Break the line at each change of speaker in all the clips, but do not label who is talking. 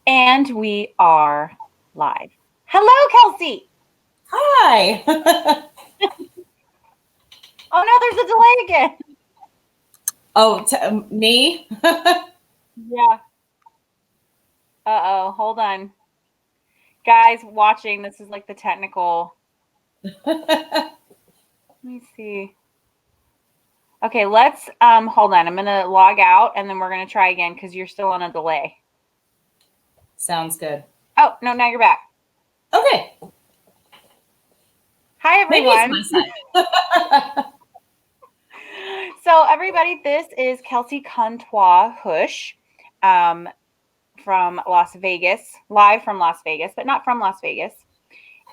And we are live. Hello, Kelsey.
Hi.
Oh no, there's a delay again.
Oh, me?
Yeah. Uh-oh, hold on. Guys watching, this is like the technical. Let me see. Okay, let's hold on. I'm gonna log out and then we're gonna try again because you're still on a delay.
Sounds good.
Oh, no, now you're back.
Okay.
Hi, everyone.
Maybe it's my side.
So, everybody, this is Kelsey Contois Husch from Las Vegas, live from Las Vegas, but not from Las Vegas.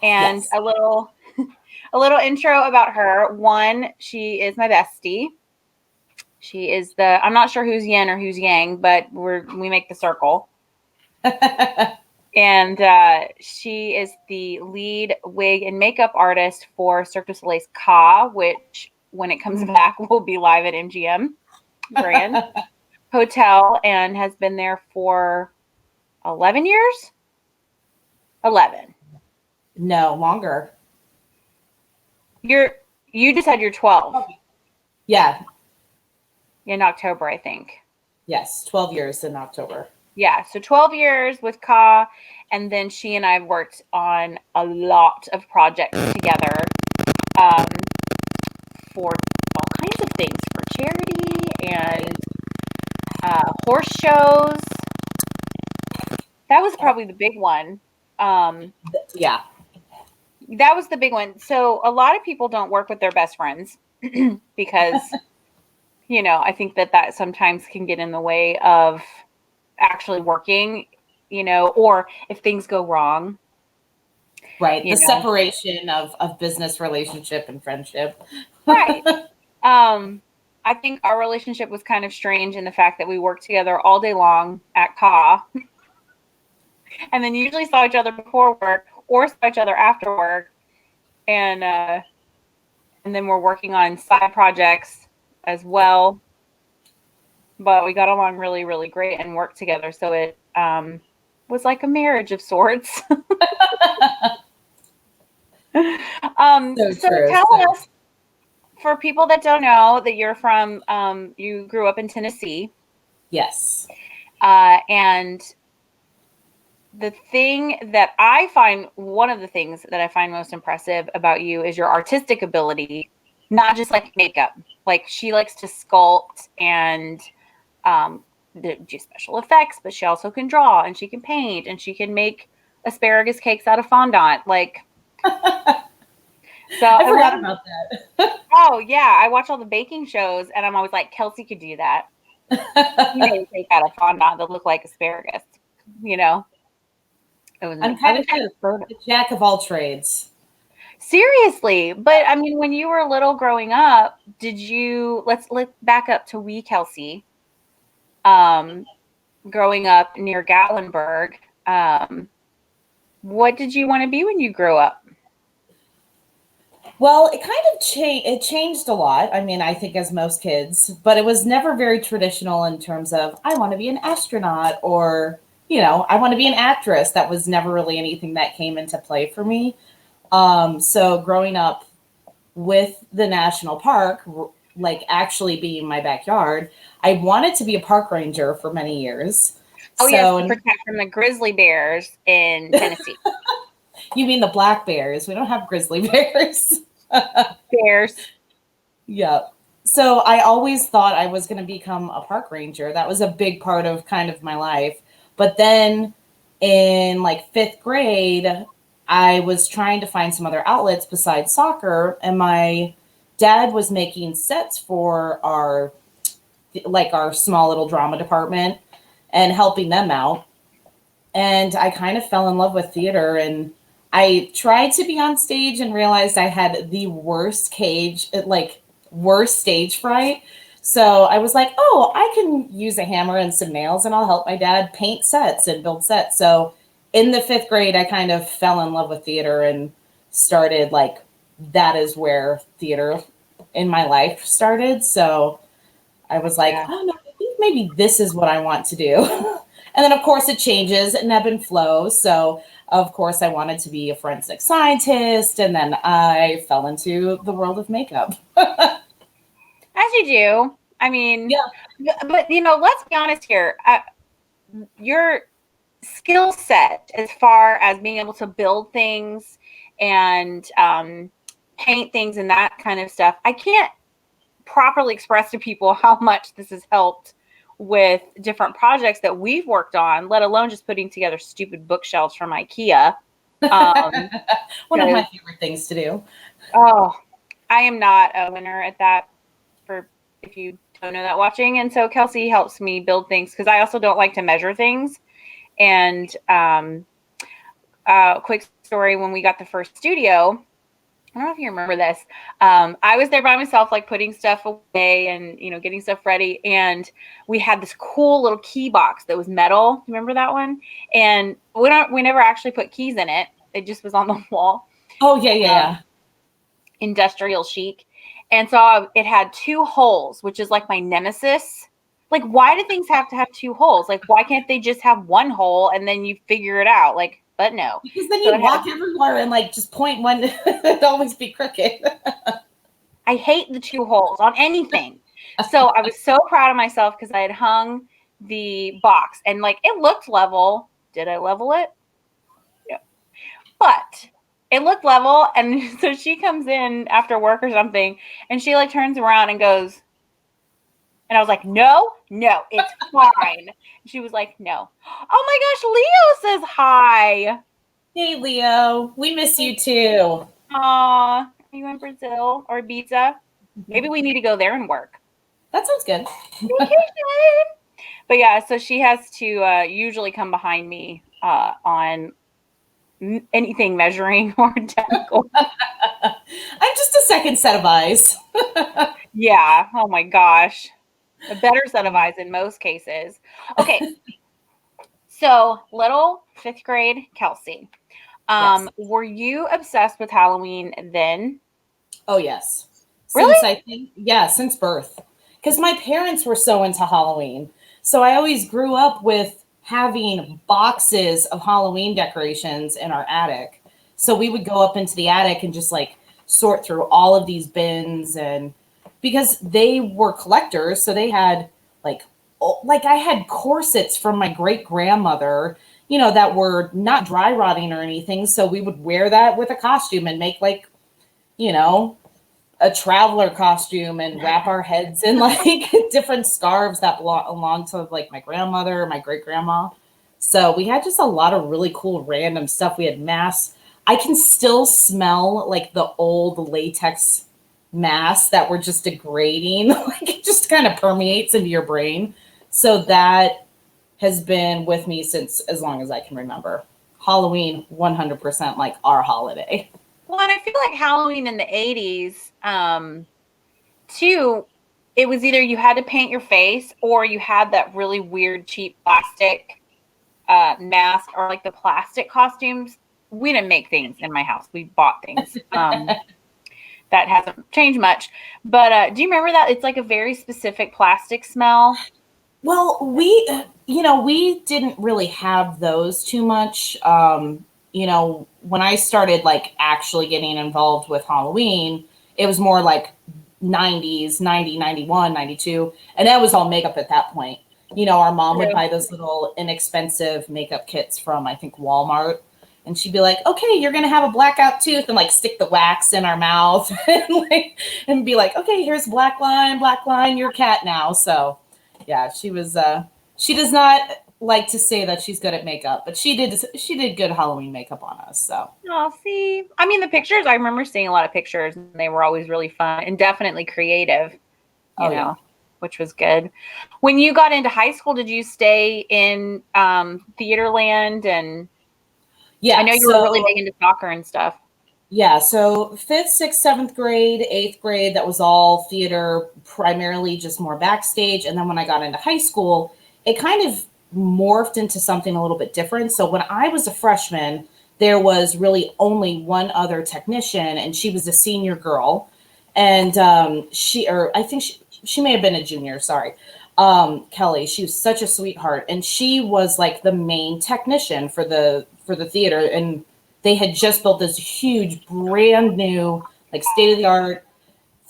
And
Yes.
a little intro about her. One, she is my bestie. She is I'm not sure who's yin or who's yang, but we make the circle. And she is the lead wig and makeup artist for Cirque du Soleil's Ka, which when it comes back will be live at MGM Grand Hotel, and has been there for 11 years. 11.
No, longer.
You just had your 12.
Yeah.
In October, I think.
Yes, 12 years in October.
Yeah, so 12 years with Ka, and then she and I have worked on a lot of projects together for all kinds of things, for charity and horse shows. That was probably the big one.
Yeah.
That was the big one. So a lot of people don't work with their best friends because, I think that sometimes can get in the way of actually working, or if things go wrong.
Right. The separation of business relationship and friendship.
Right. I think our relationship was kind of strange in the fact that we worked together all day long at Ka and then usually saw each other before work or saw each other after work. And then we're working on side projects as well. But we got along really, really great and worked together. So it was like a marriage of sorts. So tell us, for people that don't know, that you're from, you grew up in Tennessee.
Yes.
And the thing that I find, one of the things that I find most impressive about you is your artistic ability, not just like makeup. Like she likes to sculpt and do special effects, but she also can draw and she can paint and she can make asparagus cakes out of fondant. Like, so
I forgot about that.
Oh yeah, I watch all the baking shows, and I'm always like, Kelsey could do that. You made a cake out of fondant that looked like asparagus.
I'm kind of the jack of all trades.
Seriously, but I mean, when you were little growing up, did you? Let's back up to wee Kelsey. Growing up near Gatlinburg, what did you want to be when you grew up?
Well, it kind of changed a lot. I mean, I think as most kids, but it was never very traditional in terms of I want to be an astronaut or, I want to be an actress. That was never really anything that came into play for me. So growing up with the national park, like actually being my backyard, I wanted to be a park ranger for many years.
Oh, yes, to protect from the grizzly bears in Tennessee.
You mean the black bears? We don't have grizzly bears.
Bears.
Yeah. So I always thought I was going to become a park ranger. That was a big part of kind of my life. But then in like 5th grade, I was trying to find some other outlets besides soccer. And my dad was making sets for our small little drama department and helping them out. And I kind of fell in love with theater, and I tried to be on stage and realized I had the worst stage fright. So I was like, oh, I can use a hammer and some nails and I'll help my dad paint sets and build sets. So in the 5th grade, I kind of fell in love with theater and started that is where theater in my life started. So I was like, oh no, I think maybe this is what I want to do. And then, of course, it changes and ebb and flow. So, of course, I wanted to be a forensic scientist. And then I fell into the world of makeup.
As you do. I mean,
yeah.
But, let's be honest here. Your skill set as far as being able to build things and paint things and that kind of stuff, I can't properly express to people how much this has helped with different projects that we've worked on, let alone just putting together stupid bookshelves from IKEA.
One of my favorite things to do.
Oh, I am not a winner at that, for if you don't know that watching. And so Kelsey helps me build things because I also don't like to measure things. And quick story, when we got the first studio, I don't know if you remember this. I was there by myself, like putting stuff away and, getting stuff ready. And we had this cool little key box that was metal. Remember that one? And we never actually put keys in it. It just was on the wall.
Oh, yeah.
Industrial chic. And so it had 2 holes, which is like my nemesis. Like, why do things have to have 2 holes? Like, why can't they just have 1 hole and then you figure it out? Like, but no.
Because then you walk everywhere and like just point one. It'd always be crooked.
I hate the 2 holes on anything. So I was so proud of myself because I had hung the box and like it looked level. Did I level it? Yeah. But it looked level. And so she comes in after work or something and she like turns around and goes, and I was like, no, it's fine. She was like, no. Oh my gosh, Leo says hi.
Hey, Leo. We miss you too.
Aw, are you in Brazil or Ibiza? Maybe we need to go there and work.
That sounds good.
But yeah, so she has to usually come behind me on anything measuring or technical.
I'm just a second set of eyes.
Yeah. Oh my gosh. A better set of eyes in most cases. Okay. So little 5th grade Kelsey.
Yes.
Were you obsessed with Halloween then?
Oh, yes.
Really?
Since birth. Because my parents were so into Halloween. So I always grew up with having boxes of Halloween decorations in our attic. So we would go up into the attic and just like sort through all of these bins, and because they were collectors, so they had like I had corsets from my great grandmother, that were not dry rotting or anything. So we would wear that with a costume and make like, a traveler costume and wrap our heads in like different scarves that belong to like my grandmother or my great grandma. So we had just a lot of really cool random stuff. We had masks. I can still smell like the old latex masks that were just degrading. Like it just kind of permeates into your brain. So that has been with me since as long as I can remember. Halloween, 100% like our holiday.
Well, and I feel like Halloween in the 80s, too, it was either you had to paint your face or you had that really weird, cheap plastic mask or like the plastic costumes. We didn't make things in my house. We bought things. That hasn't changed much. But do you remember that? It's like a very specific plastic smell.
Well, we didn't really have those too much. When I started like actually getting involved with Halloween, it was more like 90s, 90, 91, 92. And that was all makeup at that point. Our mom would buy those little inexpensive makeup kits from, I think, Walmart. And she'd be like, okay, you're going to have a blackout tooth, and like stick the wax in our mouth and be like, okay, here's black line, you're a cat now. So yeah, she does not like to say that she's good at makeup, but she did good Halloween makeup on us. So.
Oh, see, I mean, the pictures, I remember seeing a lot of pictures and they were always really fun and definitely creative,
Yeah.
which was good. When you got into high school, did you stay in Theaterland? And
yeah,
I know you were really big into soccer and stuff.
Yeah. So 5th, 6th, 7th grade, 8th grade, that was all theater, primarily just more backstage. And then when I got into high school, it kind of morphed into something a little bit different. So when I was a freshman, there was really only one other technician, and she was a senior girl. And I think she may have been a junior, sorry. Kelly. She was such a sweetheart, and she was like the main technician for the theater, and they had just built this huge, brand new, like state of the art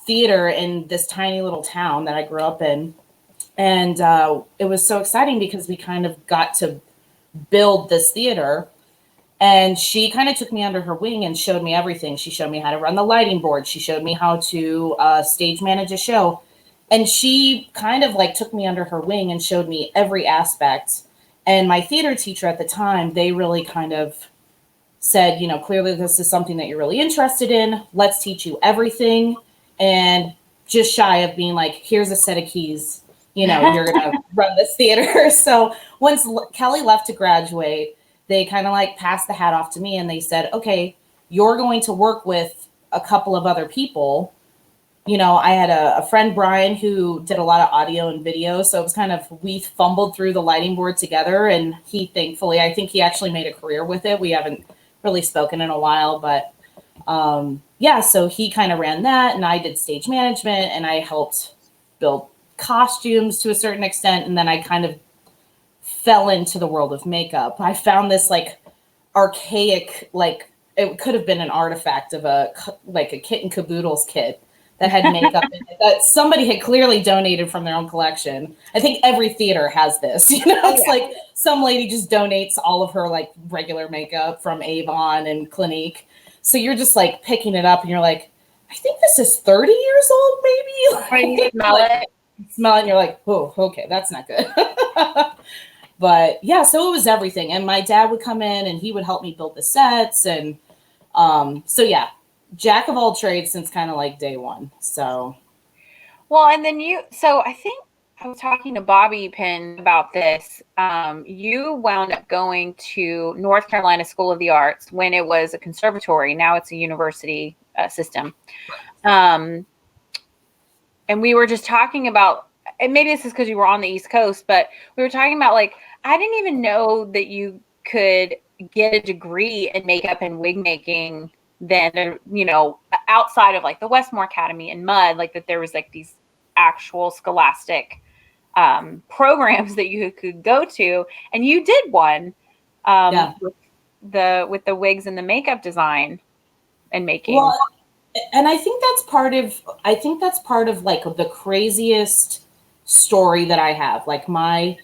theater in this tiny little town that I grew up in. And it was so exciting because we kind of got to build this theater. And she kind of took me under her wing and showed me everything. She showed me how to run the lighting board. She showed me how to stage manage a show. And she kind of like took me under her wing and showed me every aspect. And my theater teacher at the time, they really kind of said, you know, clearly this is something that you're really interested in. Let's teach you everything. And just shy of being like, here's a set of keys, you know, you're going to run this theater. So once Kelly left to graduate, they kind of like passed the hat off to me and they said, okay, you're going to work with a couple of other people. You know, I had a friend, Brian, who did a lot of audio and video. So it was kind of, we fumbled through the lighting board together, and he thankfully, I think he actually made a career with it. We haven't really spoken in a while, but yeah, so he kind of ran that, and I did stage management, and I helped build costumes to a certain extent. And then I kind of fell into the world of makeup. I found this like archaic, like it could have been an artifact of a Kit and Caboodles kit that had makeup in it that somebody had clearly donated from their own collection. I think every theater has this, you know, it's like some lady just donates all of her like regular makeup from Avon and Clinique. So you're just like picking it up and you're like, I think this is 30 years old, maybe.
Like, you smell it.
Smell it and you're like, oh, okay, that's not good. But yeah, so it was everything. And my dad would come in and he would help me build the sets. And so yeah, jack of all trades since kind of like day one. So.
Well, and then so I think I was talking to Bobby Pin about this. You wound up going to North Carolina School of the Arts when it was a conservatory. Now it's a university system. And we were just talking about, and maybe this is because you were on the East Coast, but we were talking about like, I didn't even know that you could get a degree in makeup and wig making then, you know, outside of like the Westmore Academy and MUD, like that there was like these actual scholastic programs that you could go to. And you did one with the wigs and the makeup design and making.
Well, and I think that's part of like the craziest story that I have, like my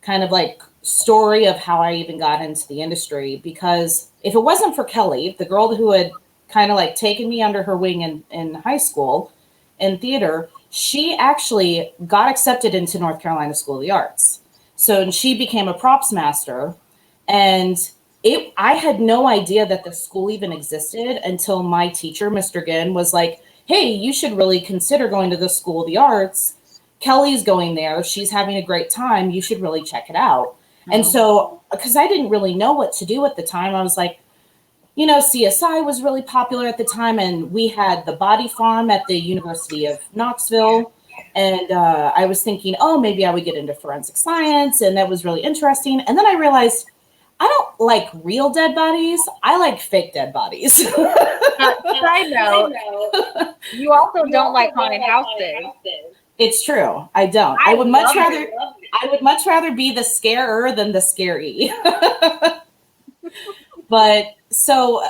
kind of like story of how I even got into the industry. Because if it wasn't for Kelly, the girl who had kind of like taken me under her wing in high school in theater, she actually got accepted into North Carolina School of the Arts. So she became a props master, and I had no idea that the school even existed until my teacher, Mr. Ginn, was like, hey, you should really consider going to the School of the Arts. Kelly's going there. She's having a great time. You should really check it out. Mm-hmm. And so, because I didn't really know what to do at the time, I was like, you know, CSI was really popular at the time, and we had the Body Farm at the University of Knoxville. And I was thinking, oh, maybe I would get into forensic science, and that was really interesting. And then I realized I don't like real dead bodies. I like fake dead bodies.
I know. You also don't like haunted houses.
It's true. I don't. I would much rather be the scarer than the scary. But so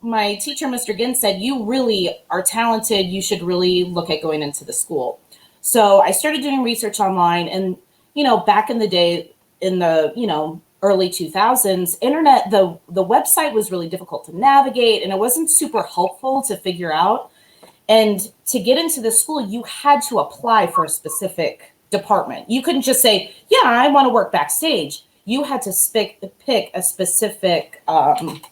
my teacher, Mr. Ginn, said, you really are talented. You should really look at going into the school. So I started doing research online, and, you know, back in the day, in the, you know, early 2000s, internet, the website was really difficult to navigate, and it wasn't super helpful to figure out. And to get into the school, you had to apply for a specific department. You couldn't just say, yeah, I want to work backstage. You had to pick a specific demographic.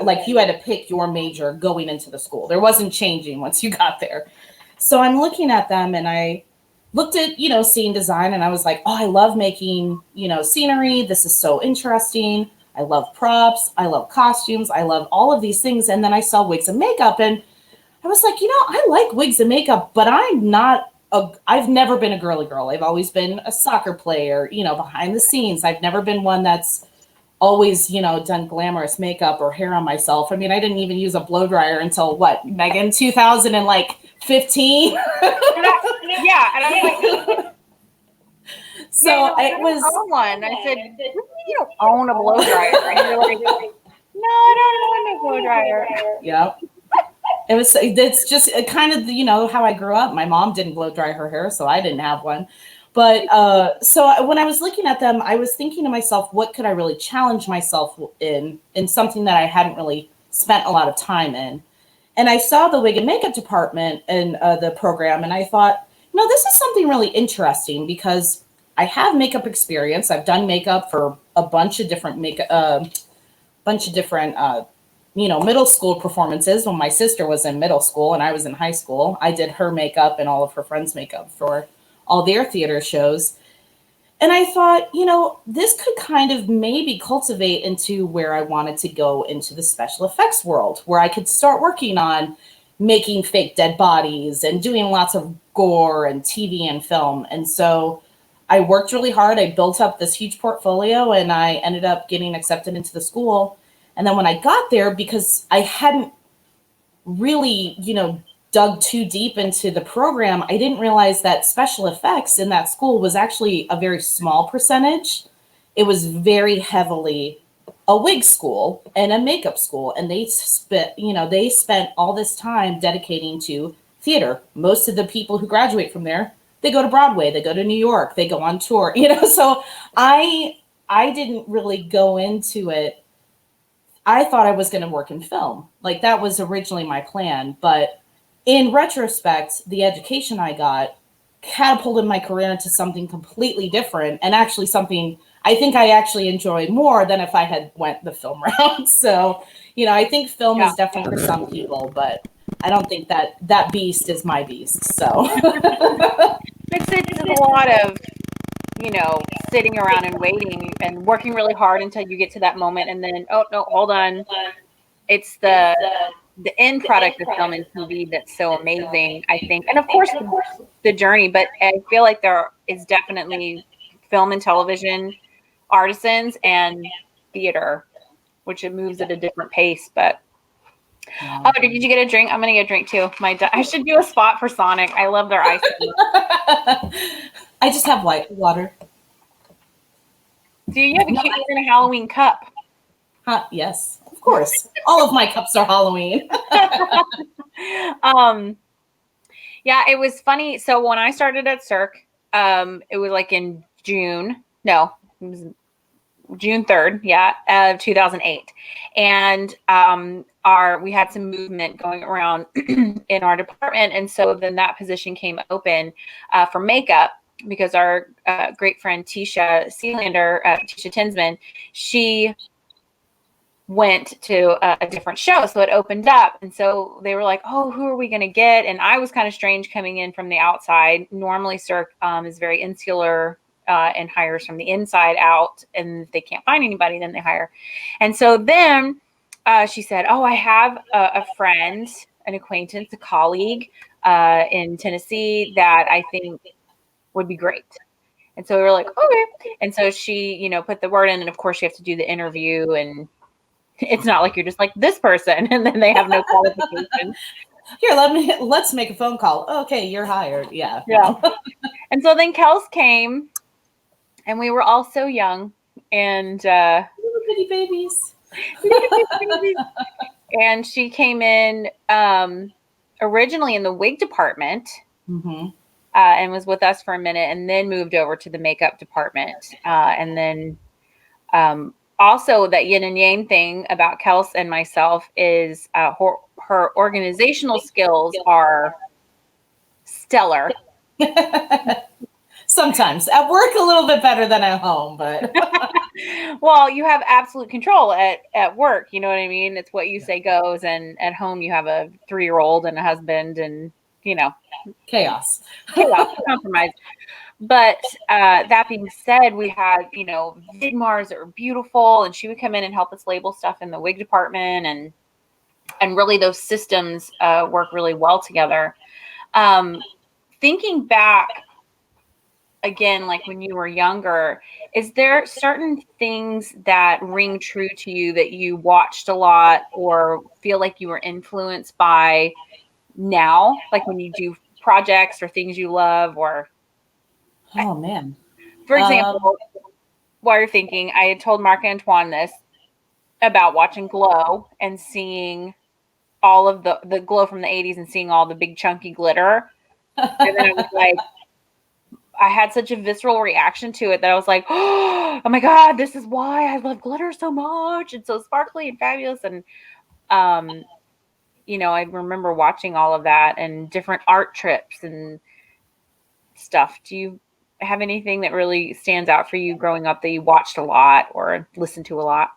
Like you had to pick your major going into the school. There wasn't changing once you got there. So I'm looking at them, and I looked at, you know, scene design, and I was like, oh, I love making, you know, scenery. This is so interesting. I love props. I love costumes. I love all of these things. And then I saw wigs and makeup, and I was like, you know, I like wigs and makeup, but I've never been a girly girl. I've always been a soccer player, you know, behind the scenes. I've never been one that's always, you know, done glamorous makeup or hair on myself. I mean, I didn't even use a blow dryer until Megan, 2005 15.
Yeah, and I was like,
So
I
it was
own one. I said, you don't own a blow dryer. And you're like, no, I don't own a blow dryer.
yeah. It's just kind of, how I grew up. My mom didn't blow dry her hair, so I didn't have one. But so when I was looking at them, I was thinking to myself, what could I really challenge myself in something that I hadn't really spent a lot of time in? And I saw the wig and makeup department in the program, and I thought, this is something really interesting because I have makeup experience. I've done makeup for a bunch of different middle school performances. When my sister was in middle school and I was in high school, I did her makeup and all of her friends' makeup for all their theater shows. And I thought, this could kind of maybe cultivate into where I wanted to go into the special effects world, where I could start working on making fake dead bodies and doing lots of gore and TV and film. And so I worked really hard. I built up this huge portfolio and I ended up getting accepted into the school. And then when I got there, because I hadn't really, dug too deep into the program, I didn't realize that special effects in that school was actually a very small percentage. It was very heavily a wig school and a makeup school. And they spent all this time dedicating to theater. Most of the people who graduate from there, they go to Broadway, they go to New York, they go on tour, so I didn't really go into it. I thought I was going to work in film. Like that was originally my plan. But in retrospect, the education I got catapulted my career into something completely different and actually something I think I actually enjoy more than if I had went the film route. So, I think film is definitely for some people, but I don't think that beast is my beast. So
It's a lot of, sitting around and waiting and working really hard until you get to that moment. And then, oh, no, hold on. It's the end product of film and TV that's so amazing, I think. And of course, the journey, but I feel like there is definitely film and television artisans and theater, which it moves at a different pace. But oh, did you get a drink? I'm gonna get a drink too. I should do a spot for Sonic. I love their ice cream.
I just have white water.
Do you have a cute little Halloween cup?
Yes, of course. All of my cups are Halloween.
Yeah, it was funny. So when I started at Cirque, it was like in June. No, it was June 3rd, of 2008. And we had some movement going around in our department. And so then that position came open for makeup because our great friend Tisha Sealander, Tisha Tinsman, she went to a different show. So it opened up. And so they were like, oh, who are we going to get? And I was kind of strange coming in from the outside. Normally Cirque is very insular and hires from the inside out. And if they can't find anybody, then they hire. And so then she said, oh, I have a friend, an acquaintance, a colleague in Tennessee that I think would be great. And so we were like, okay. And so she, put the word in. And of course you have to do the interview, and it's not like you're just like this person and then they have no qualifications.
Here, let's make a phone call. Okay, you're hired. Yeah.
And so then Kels came, and we were all so young and
little bitty babies.
And she came in originally in the wig department.
Mm-hmm.
And was with us for a minute, and then moved over to the makeup department. And then also that yin and yang thing about Kelsey and myself is her organizational skills are stellar.
Sometimes at work a little bit better than at home, but
well, you have absolute control at work. You know what I mean? It's what you say goes, and at home you have a 3-year-old and a husband, and
chaos,
compromise. But that being said, we had, Vidmars that were beautiful, and she would come in and help us label stuff in the wig department, and really those systems work really well together. Thinking back again, like when you were younger, is there certain things that ring true to you that you watched a lot or feel like you were influenced by now, like when you do projects or things you love, or
Oh man.
for example, while you're thinking, I had told Mark Antoine this about watching Glow and seeing all of the Glow from the 80s and seeing all the big chunky glitter. And then I was like, I had such a visceral reaction to it that I was like, oh my God, this is why I love glitter so much. It's so sparkly and fabulous. And, I remember watching all of that and different art trips and stuff. Do you have anything that really stands out for you growing up that you watched a lot or listened to a lot?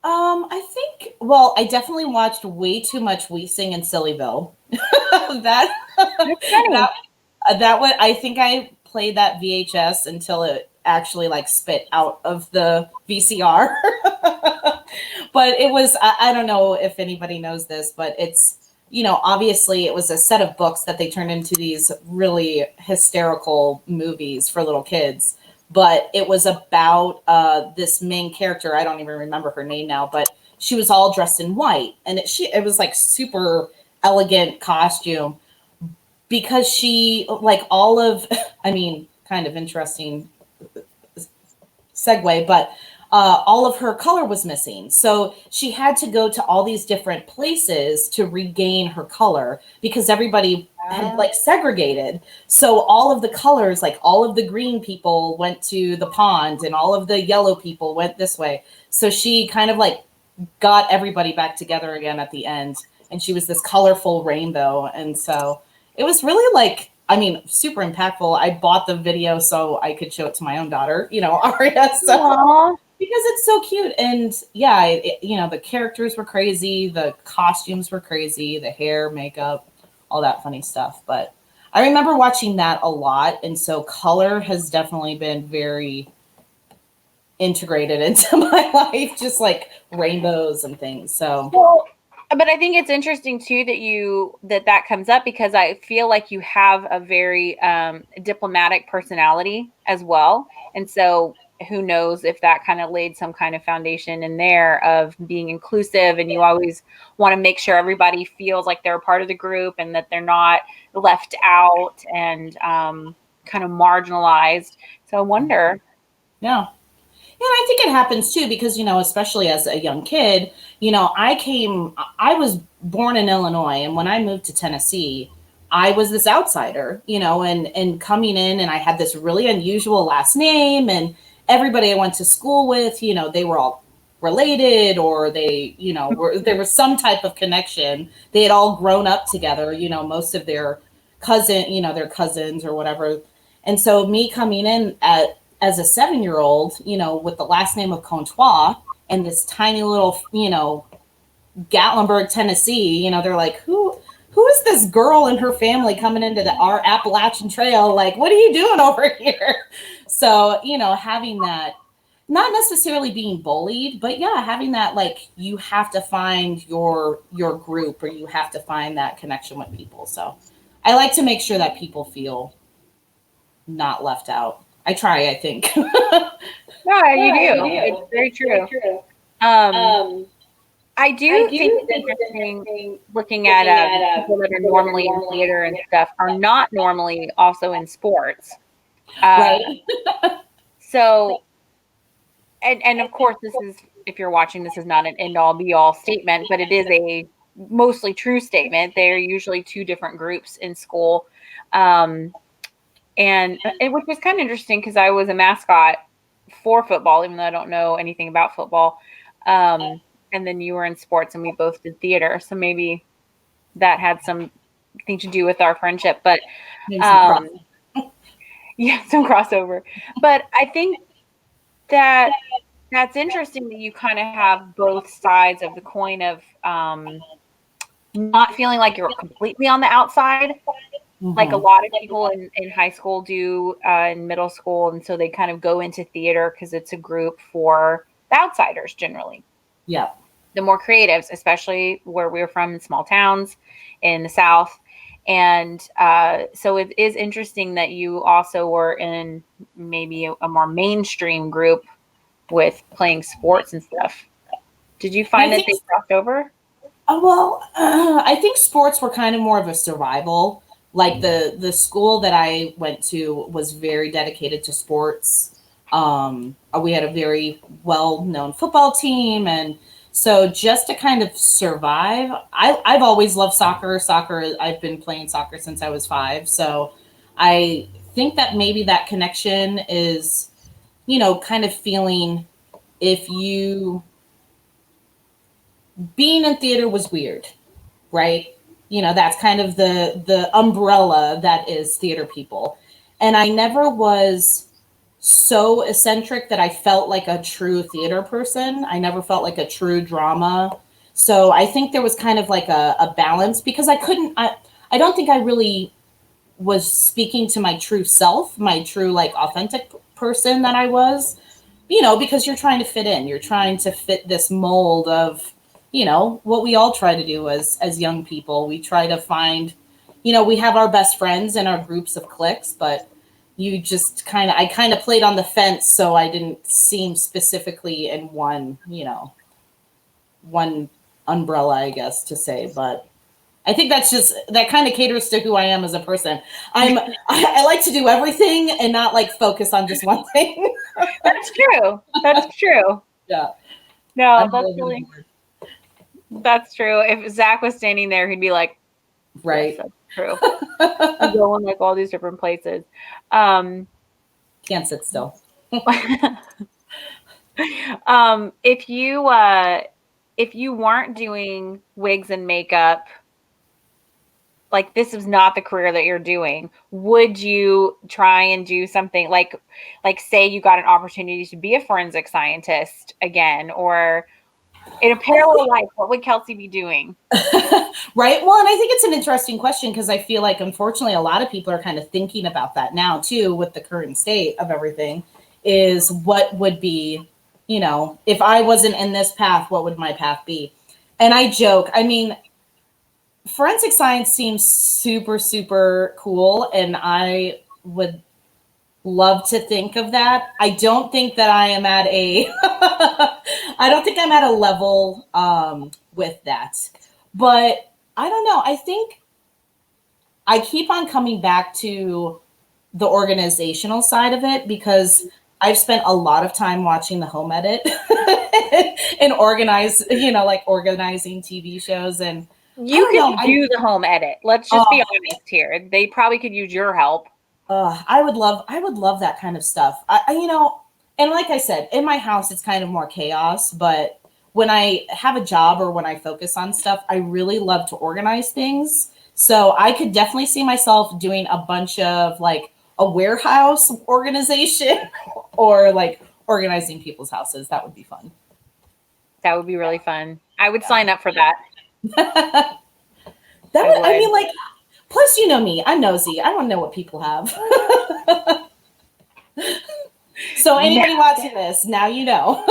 I think, well, I definitely watched way too much We Sing in Sillyville. that
That's funny.
that that one, I think I played that VHS until it actually like spit out of the VCR. But it was, I don't know if anybody knows this, but it's, obviously it was a set of books that they turned into these really hysterical movies for little kids. But it was about this main character. I don't even remember her name now, but she was all dressed in white, and it was like super elegant costume because she like all of, I mean, kind of interesting segue, but all of her color was missing. So she had to go to all these different places to regain her color because everybody had like segregated. So all of the colors, like all of the green people went to the pond and all of the yellow people went this way. So she kind of like got everybody back together again at the end. And she was this colorful rainbow. And so it was really like, I mean, super impactful. I bought the video so I could show it to my own daughter, Aria. So
Aww.
because it's so cute. And yeah, the characters were crazy. The costumes were crazy. The hair, makeup, all that funny stuff. But I remember watching that a lot. And so color has definitely been very integrated into my life, just like rainbows and things. So,
Well, but I think it's interesting too that comes up because I feel like you have a very diplomatic personality as well. And so who knows if that kind of laid some kind of foundation in there of being inclusive, and you always want to make sure everybody feels like they're a part of the group and that they're not left out and kind of marginalized. So I wonder.
yeah. Yeah, I think it happens too because, especially as a young kid, I was born in Illinois, and when I moved to Tennessee, I was this outsider, and coming in, and I had this really unusual last name, and everybody I went to school with, they were all related, or they, there was some type of connection. They had all grown up together, most of their their cousins or whatever. And so me coming in as a 7-year-old, with the last name of Contois and this tiny little, Gatlinburg, Tennessee, they're like, who is this girl and her family coming into our Appalachian Trail? Like, what are you doing over here? So, having that, not necessarily being bullied, but yeah, having that, like, you have to find your group, or you have to find that connection with people. So I like to make sure that people feel not left out. I try, I think.
No, you do. It's very true. I do think it's interesting looking at people that are normally in theater and stuff are not normally also in sports.
Right.
So, and of course, this is, if you're watching, this is not an end all be all statement, but it is a mostly true statement. They're usually two different groups in school. And which was kind of interesting because I was a mascot for football, even though I don't know anything about football. And then you were in sports, and we both did theater, so maybe that had something to do with our friendship. But yeah, some crossover. But I think that's interesting that you kind of have both sides of the coin of not feeling like you're completely on the outside. Like a lot of people in high school do, in middle school. And so they kind of go into theater because it's a group for the outsiders generally.
Yeah.
The more creatives, especially where we're from in small towns in the South. And so it is interesting that you also were in maybe a more mainstream group with playing sports and stuff. Did you find that they crossed over?
I think sports were kind of more of a survival. Like the school that I went to was very dedicated to sports. We had a very well-known football team, and so just to kind of survive, I've always loved soccer. I've been playing soccer since I was 5, so I think that maybe that connection is, kind of feeling if you being in theater was weird, right? That's kind of the umbrella that is theater people. And I never was so eccentric that I felt like a true theater person. I never felt like a true drama. So I think there was kind of like a balance because I don't think I really was speaking to my true self, my true like authentic person that I was, because you're trying to fit in, you're trying to fit this mold of, what we all try to do as young people. We try to find, we have our best friends and our groups of cliques, but I kind of played on the fence. So I didn't seem specifically in one umbrella, I guess to say, but I think that kind of caters to who I am as a person. I like to do everything and not like focus on just one thing.
That's true.
Yeah.
No, that's true. If Zach was standing there, he'd be like,
right.
Yes, that's true. I'm going like all these different places.
Can't sit still.
If you weren't doing wigs and makeup, like this is not the career that you're doing, would you try and do something like say you got an opportunity to be a forensic scientist again, or in a parallel life, what would Kelsey be doing?
Right. Well, and I think it's an interesting question because I feel like, unfortunately, a lot of people are kind of thinking about that now, too, with the current state of everything, is what would be, if I wasn't in this path, what would my path be? And I joke, I mean, forensic science seems super, super cool, and I would love to think of that. I don't think that I am at I don't think I'm at a level with that. But I don't know. I think I keep on coming back to the organizational side of it because I've spent a lot of time watching the home edit and organizing TV shows. And
you can do the home edit. Let's just be honest here. They probably could use your help.
I would love that kind of stuff. And like I said, in my house, it's kind of more chaos, but when I have a job or when I focus on stuff, I really love to organize things. So I could definitely see myself doing a bunch of like a warehouse organization or like organizing people's houses. That would be fun.
That would be really fun. I would sign up for that.
Plus, you know me, I'm nosy. I want to know what people have. So anybody watching this, now you know.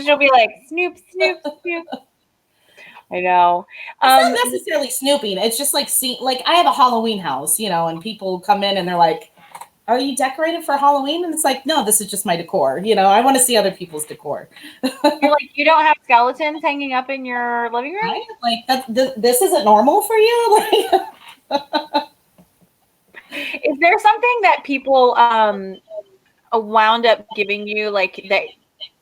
She'll be like, Snoop, Snoop, Snoop. I know.
It's not necessarily snooping. It's just like, I have a Halloween house, and people come in and they're like, are you decorated for Halloween? And it's like, no, this is just my decor. I want to see other people's decor.
You're like, you don't have skeletons hanging up in your living room?
Right? Like, this isn't normal for you? Like,
is there something that people wound up giving you, like, that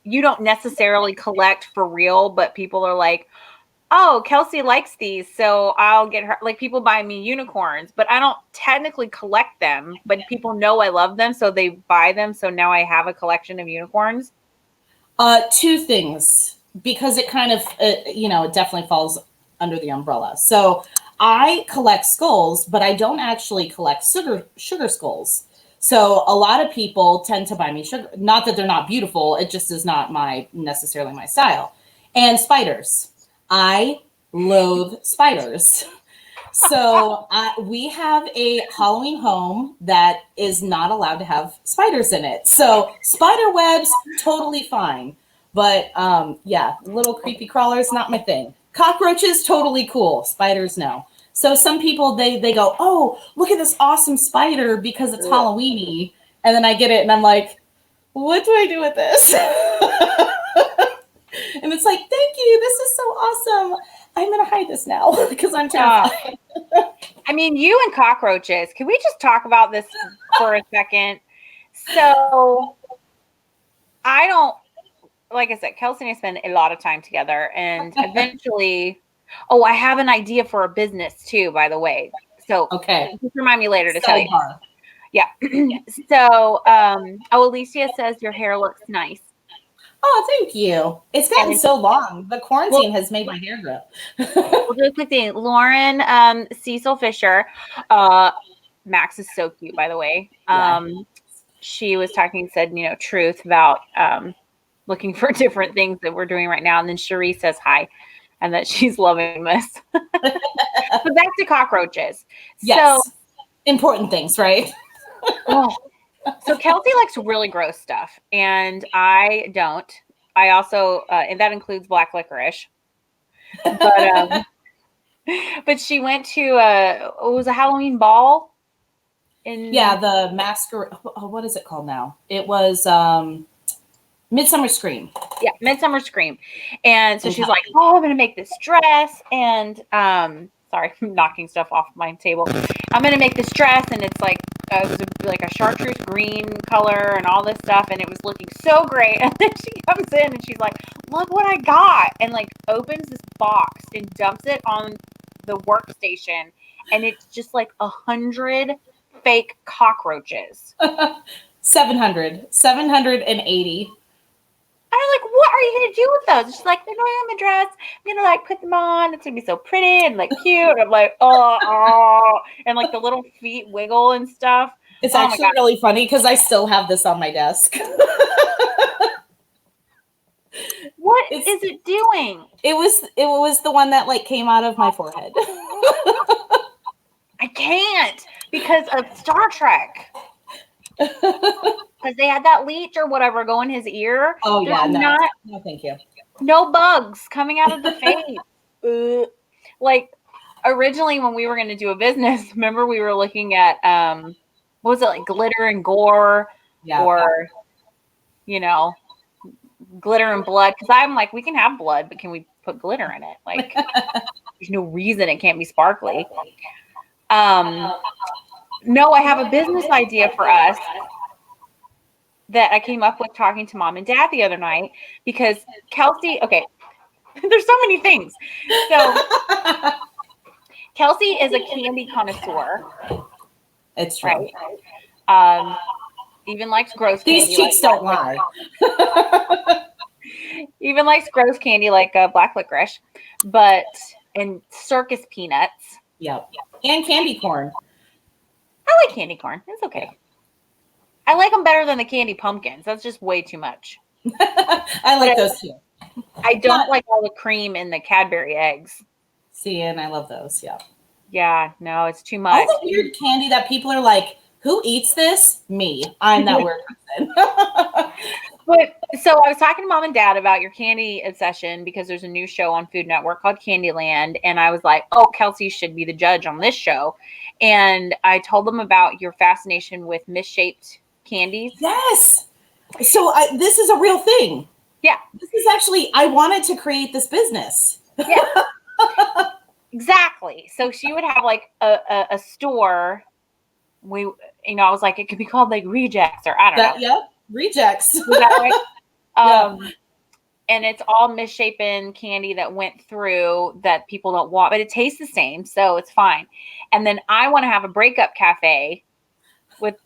you don't necessarily collect for real, but people are like, oh, Kelsey likes these, so I'll get her. Like, people buy me unicorns, but I don't technically collect them, but people know I love them, so they buy them. So now I have a collection of unicorns.
2 things, because it kind of, it definitely falls under the umbrella. So I collect skulls, but I don't actually collect sugar skulls. So a lot of people tend to buy me sugar. Not that they're not beautiful. It just is not necessarily my style. And spiders. I loathe spiders. So we have a Halloween home that is not allowed to have spiders in it. So spider webs, totally fine. But little creepy crawlers, not my thing. Cockroaches, totally cool. Spiders, no. So some people, they go, oh, look at this awesome spider because it's Halloween-y. And then I get it and I'm like, what do I do with this? And it's like, thank you. This is so awesome. I'm going to hide this now because I'm terrified.
I mean, you and cockroaches. Can we just talk about this for a second? So I don't, like I said, Kelsey and I spend a lot of time together, and eventually, I have an idea for a business too, by the way. So
okay,
just remind me later to tell you. Yeah. So, Alicia says your hair looks nice.
Oh, thank you. It's gotten so long. The quarantine has made my hair grow.
We'll do a quick thing. Lauren Cecil Fisher. Max is so cute, by the way. She was talking, said, truth about looking for different things that we're doing right now. And then Cherie says hi and that she's loving this. But back to cockroaches.
Yes.
So,
important things, right?
So Kelsey likes really gross stuff, and I don't. I also, and that includes black licorice. But she went to it was a Halloween ball.
The masquerade. What is it called now? It was Midsummer Scream.
Yeah, Midsummer Scream. And so she's like, "Oh, I'm gonna make this dress," and sorry, I'm knocking stuff off my table. I'm gonna make this dress, and it's like it was like a chartreuse green color and all this stuff, and it was looking so great. And then she comes in and she's like, "Look what I got!" and like opens this box and dumps it on the workstation, and it's just like 100 fake cockroaches.
780.
I'm like, what are you going to do with those? She's like, they're going on my dress. I'm going to like put them on. It's going to be so pretty and like cute. And I'm like, oh. And like the little feet wiggle and stuff.
It's actually really funny because I still have this on my desk.
What is it doing?
It was the one that like came out of my forehead.
I can't because of Star Trek. Because they had that leech or whatever go in his ear.
Oh, yeah. No, thank you.
No bugs coming out of the face. Like, originally when we were going to do a business, remember we were looking at, what was it, like glitter and gore?
Yeah.
Or, glitter and blood. Because I'm like, we can have blood, but can we put glitter in it? Like, there's no reason it can't be sparkly. No, I have a business idea for us that I came up with talking to mom and dad the other night because Kelsey, okay, there's so many things. So Kelsey is a candy connoisseur.
It's true.
Right? Even likes gross candy.
These cheeks don't lie.
Even likes gross candy like black licorice, and circus peanuts.
Yep. And candy corn.
I like candy corn. It's okay. Yeah. I like them better than the candy pumpkins. That's just way too much.
I like those too.
I don't like all the cream in the Cadbury eggs.
See, and I love those. Yeah.
Yeah. No, it's too much.
All the weird candy that people are like, who eats this? Me. I'm that weird person.
But so I was talking to mom and dad about your candy obsession because there's a new show on Food Network called Candyland. And I was like, oh, Kelsey should be the judge on this show. And I told them about your fascination with misshaped candies.
Yes. So this is a real thing.
Yeah.
This is actually, I wanted to create this business.
Yeah. Exactly. So she would have like a store. I was like, it could be called like Rejects or I don't know.
Yeah. Rejects.
Is that right? And it's all misshapen candy that went through that people don't want, but it tastes the same, so it's fine. And then I want to have a breakup cafe with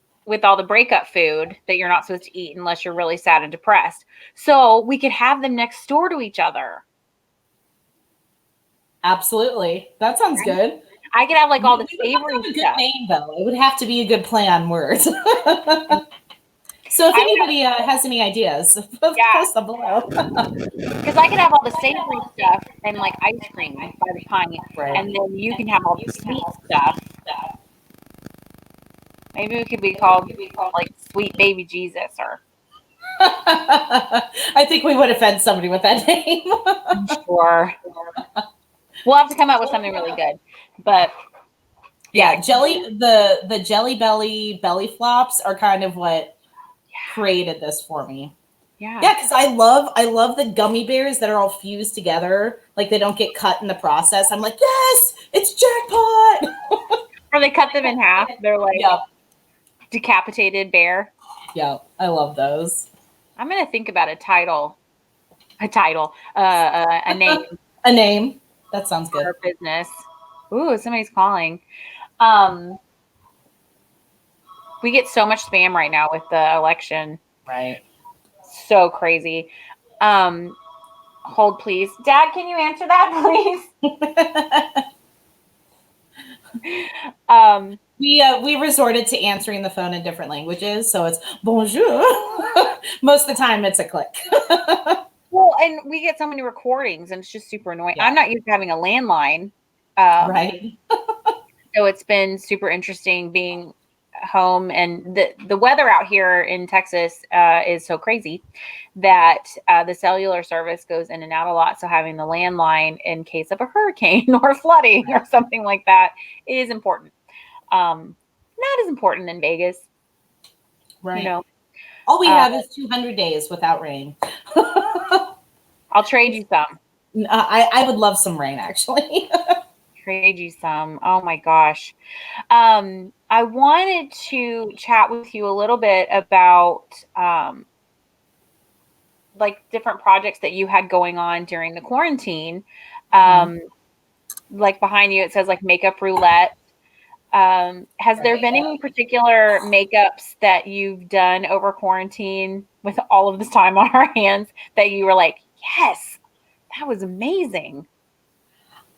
all the breakup food that you're not supposed to eat unless you're really sad and depressed. So we could have them next door to each other. Absolutely.
That sounds good.
I could have like all the savory stuff.
Good name though. It would have to be a good play on words. So if anybody has any ideas, post them below.
Because I could have all the savory stuff and like ice cream by the pint, and then you can have all the sweet stuff. Maybe it could be called like Sweet Baby Jesus or.
I think we would offend somebody with that name.
Sure. We'll have to come up with something really good, but.
Yeah, the Jelly Belly belly flops are kind of what created this for me.
Yeah.
Yeah, because I love the gummy bears that are all fused together, like they don't get cut in the process. I'm like, yes, it's jackpot.
Or they cut them in half. They're like
Yep,
decapitated bear.
yep, I love those.
I'm gonna think about a name
A name. That sounds
for
good.
our business. Ooh, somebody's calling. Um, we get so much spam right now with the election.
Right.
So crazy. Hold please. Dad, can you answer that, please?
We resorted to answering the phone in different languages, so it's bonjour. Most of the time, it's a click.
Well, and we get so many recordings, and it's just super annoying.
Yeah.
I'm not used to having a landline.
Right.
So it's been super interesting being home, and the weather out here in Texas is so crazy that the cellular service goes in and out a lot. So having the landline in case of a hurricane or flooding or something like that is important. Not as important in Vegas,
Right.
you know.
All we have is 200 days without rain.
I'll trade you some.
I would love some rain, actually.
Trade you some. Oh my gosh. I wanted to chat with you a little bit about like different projects that you had going on during the quarantine. Like behind you, it says like makeup roulette. Has there been any particular makeups that you've done over quarantine with all of this time on our hands that you were like, yes, that was amazing?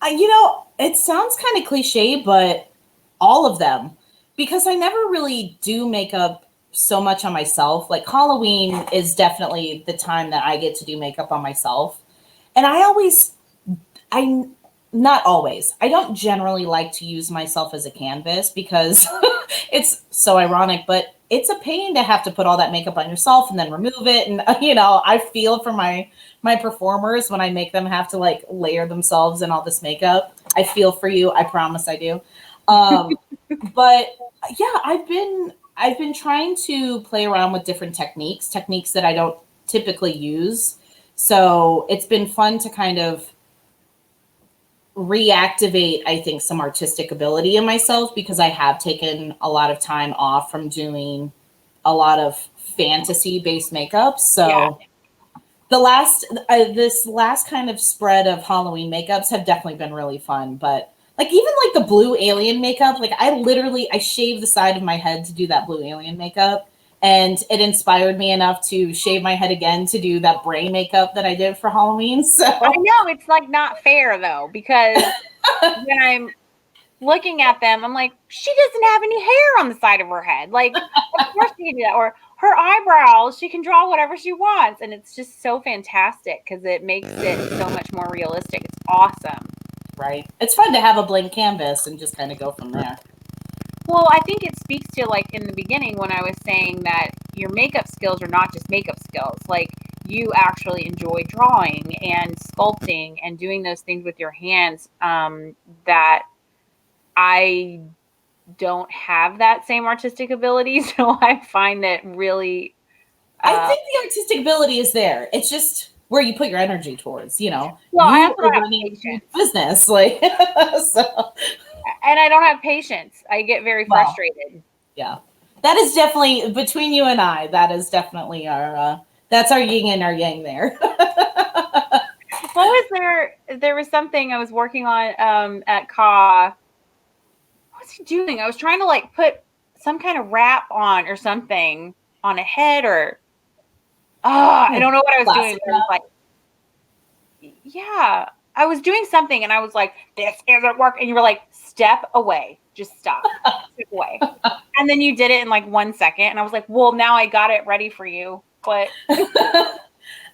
It sounds kind of cliche, but all of them, because I never really do makeup so much on myself. Like Halloween is definitely the time that I get to do makeup on myself. And not always. I don't generally like to use myself as a canvas because it's so ironic, but it's a pain to have to put all that makeup on yourself and then remove it. And, I feel for my performers when I make them have to like layer themselves in all this makeup. I feel for you. I promise I do. But yeah, I've been trying to play around with different techniques that I don't typically use. So it's been fun to kind of reactivate, I think, some artistic ability in myself because I have taken a lot of time off from doing a lot of fantasy based makeup. So this last kind of spread of Halloween makeups have definitely been really fun. But like even like the blue alien makeup, like I shaved the side of my head to do that blue alien makeup. And it inspired me enough to shave my head again to do that brain makeup that I did for Halloween. So
I know it's like not fair though, because when I'm looking at them, I'm like, she doesn't have any hair on the side of her head. Like, of course she can do that. Or her eyebrows, she can draw whatever she wants. And it's just so fantastic because it makes it so much more realistic. It's awesome.
right. It's fun to have a blank canvas and just kind of go from there.
Well, I think it speaks to like in the beginning when I was saying that your makeup skills are not just makeup skills. Like you actually enjoy drawing and sculpting and doing those things with your hands that I don't have that same artistic ability. So I find that really.
I think the artistic ability is there. It's just where you put your energy towards,
Well,
you
I also
are
have
running
patience.
business. Like, so.
And I don't have patience. I get very frustrated.
Yeah. That is definitely between you and I. That is definitely that's our yin and our yang there.
What was there? There was something I was working on at Ka. What was he doing? I was trying to like put some kind of wrap on or something on a head or I don't know what I was doing. But I was like, yeah, I was doing something and I was like, this isn't working. And you were like, step away, just stop, step away. And then you did it in like 1 second. And I was like, well, now I got it ready for you. But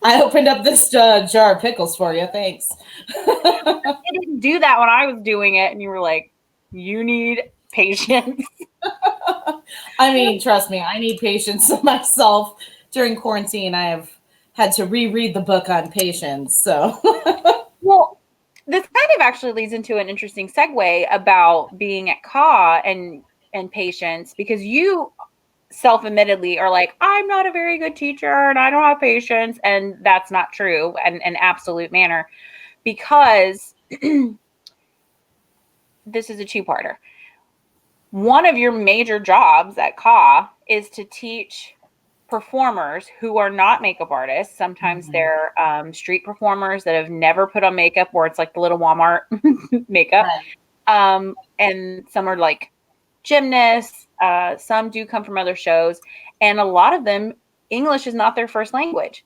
I opened up this jar of pickles for you. Thanks.
I didn't do that when I was doing it. And you were like, you need patience.
I mean, trust me, I need patience myself. During quarantine, I have had to reread the book on patience. So,
well, this kind of actually leads into an interesting segue about being at Ka and patience, because you self-admittedly are like, I'm not a very good teacher and I don't have patience. And that's not true in an absolute manner, because this is a two-parter. One of your major jobs at CA is to teach performers who are not makeup artists. Sometimes they're street performers that have never put on makeup, or it's like the little Walmart makeup.
Right.
And some are like gymnasts. Some do come from other shows. And a lot of them, English is not their first language.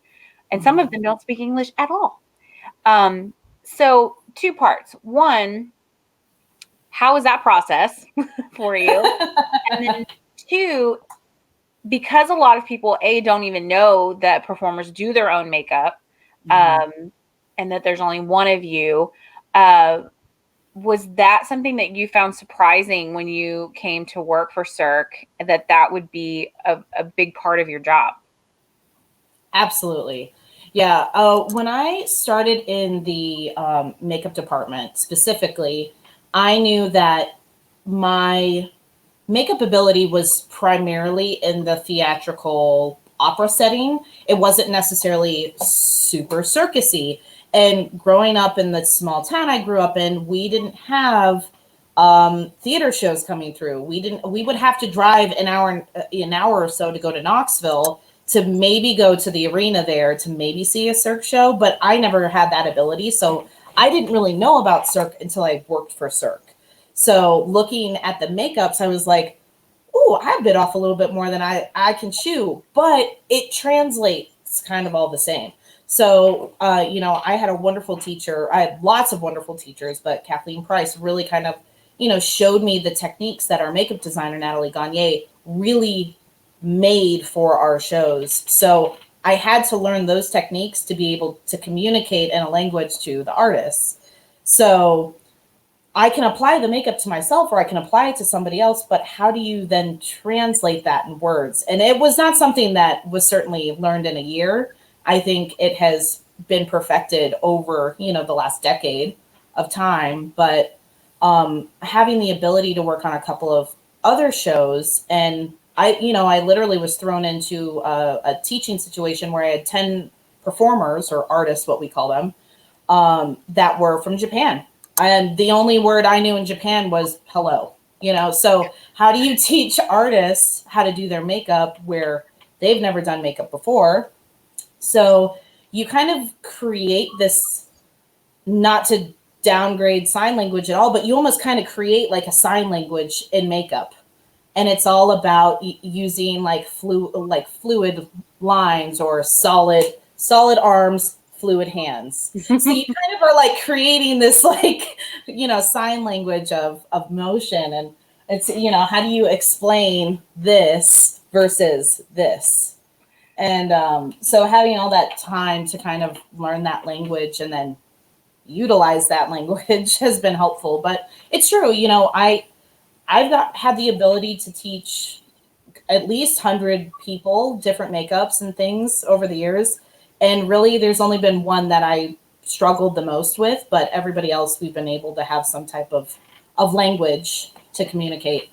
And some of them don't speak English at all. So two parts. One, how is that process for you? And then two, because a lot of people, don't even know that performers do their own makeup, and that there's only one of you, was that something that you found surprising when you came to work for Cirque, that would be a big part of your job?
Absolutely. Yeah. When I started in the makeup department specifically, I knew that my makeup ability was primarily in the theatrical opera setting. It wasn't necessarily super circusy. And growing up in the small town I grew up in, we didn't have theater shows coming through. We would have to drive an hour or so to go to Knoxville to maybe go to the arena there to maybe see a Cirque show, but I never had that ability. So I didn't really know about Cirque until I worked for Cirque. So looking at the makeups, I was like, "Ooh, I bit off a little bit more than I can chew," but it translates kind of all the same. So, I had a wonderful teacher. I had lots of wonderful teachers, but Kathleen Price really kind of, showed me the techniques that our makeup designer, Natalie Gagne, really made for our shows. So I had to learn those techniques to be able to communicate in a language to the artists. So I can apply the makeup to myself or I can apply it to somebody else, but how do you then translate that in words? And it was not something that was certainly learned in a year. I think it has been perfected over, the last decade of time, but having the ability to work on a couple of other shows, and I literally was thrown into a teaching situation where I had 10 performers or artists, what we call them, that were from Japan. And the only word I knew in Japan was hello. So how do you teach artists how to do their makeup where they've never done makeup before? So you kind of create this, not to downgrade sign language at all, but you almost kind of create like a sign language in makeup. And it's all about using like fluid lines or solid arms, fluid hands. So you kind of are like creating this sign language of motion, and it's how do you explain this versus this? And so having all that time to kind of learn that language and then utilize that language has been helpful. But it's true, I've had the ability to teach at least 100 people different makeups and things over the years. And really, there's only been one that I struggled the most with, but everybody else, we've been able to have some type of language to communicate.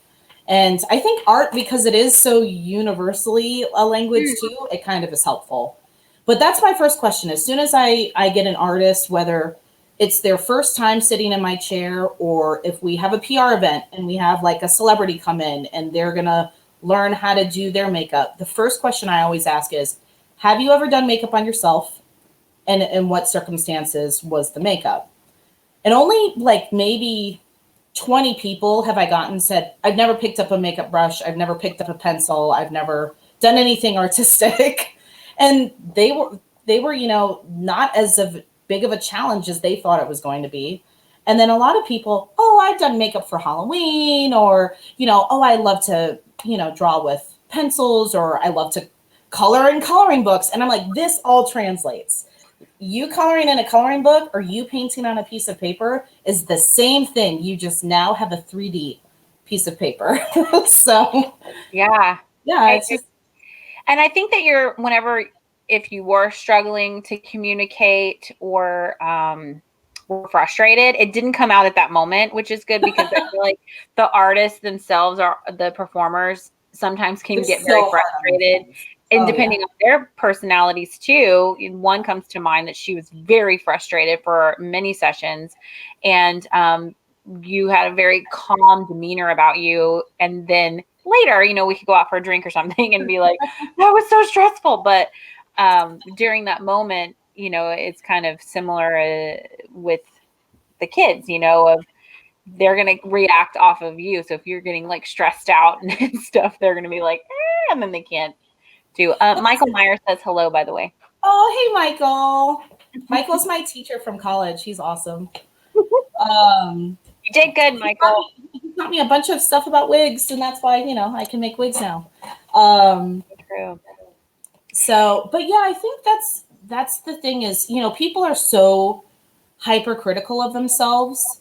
And I think art, because it is so universally a language too, it kind of is helpful. But that's my first question. As soon as I get an artist, whether it's their first time sitting in my chair, or if we have a PR event and we have like a celebrity come in and they're going to learn how to do their makeup, the first question I always ask is, have you ever done makeup on yourself? And in what circumstances was the makeup? And only like maybe 20 people have I gotten said, I've never picked up a makeup brush. I've never picked up a pencil. I've never done anything artistic. And they were, not as big of a challenge as they thought it was going to be. And then a lot of people, oh, I've done makeup for Halloween, or, oh, I love to, draw with pencils, or I love to color in coloring books. And I'm like, this all translates. You coloring in a coloring book or you painting on a piece of paper is the same thing. You just now have a 3D piece of paper. So
yeah,
it's just.
And I think that if you were struggling to communicate or were frustrated, it didn't come out at that moment, which is good, because I feel like the artists themselves, are the performers, sometimes can
They're
get
so
very
hard on
frustrated.
themselves.
And
Oh,
depending on their personalities too, one comes to mind that she was very frustrated for many sessions, and you had a very calm demeanor about you. And then later, we could go out for a drink or something and be like, that was so stressful. But during that moment, it's kind of similar with the kids, of they're going to react off of you. So if you're getting like stressed out and stuff, they're going to be like, and then they can't do. Michael Myers says hello, by the way.
Oh, hey, Michael. Michael's my teacher from college. He's awesome.
You did good, Michael.
He taught me a bunch of stuff about wigs, and that's why, I can make wigs now.
True.
So, but yeah, I think that's the thing is, people are so hypercritical of themselves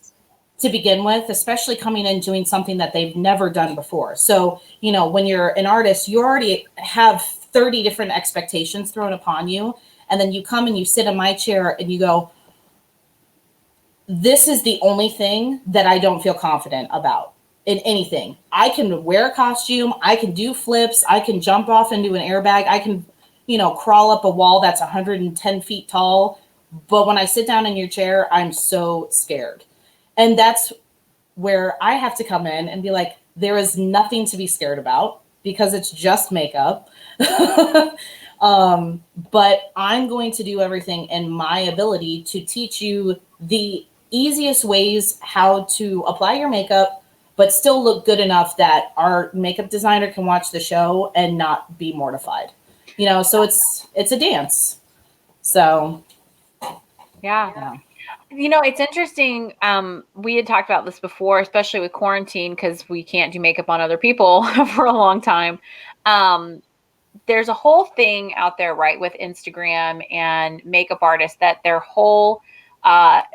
to begin with, especially coming in doing something that they've never done before. So, when you're an artist, you already have 30 different expectations thrown upon you. And then you come and you sit in my chair and you go, this is the only thing that I don't feel confident about in anything. I can wear a costume. I can do flips. I can jump off into an airbag. I can, crawl up a wall that's 110 feet tall. But when I sit down in your chair, I'm so scared. And that's where I have to come in and be like, there is nothing to be scared about because it's just makeup. But I'm going to do everything in my ability to teach you the easiest ways how to apply your makeup, but still look good enough that our makeup designer can watch the show and not be mortified. So it's a dance. So
yeah. It's interesting. We had talked about this before, especially with quarantine, because we can't do makeup on other people for a long time. There's a whole thing out there, right, with Instagram and makeup artists that their whole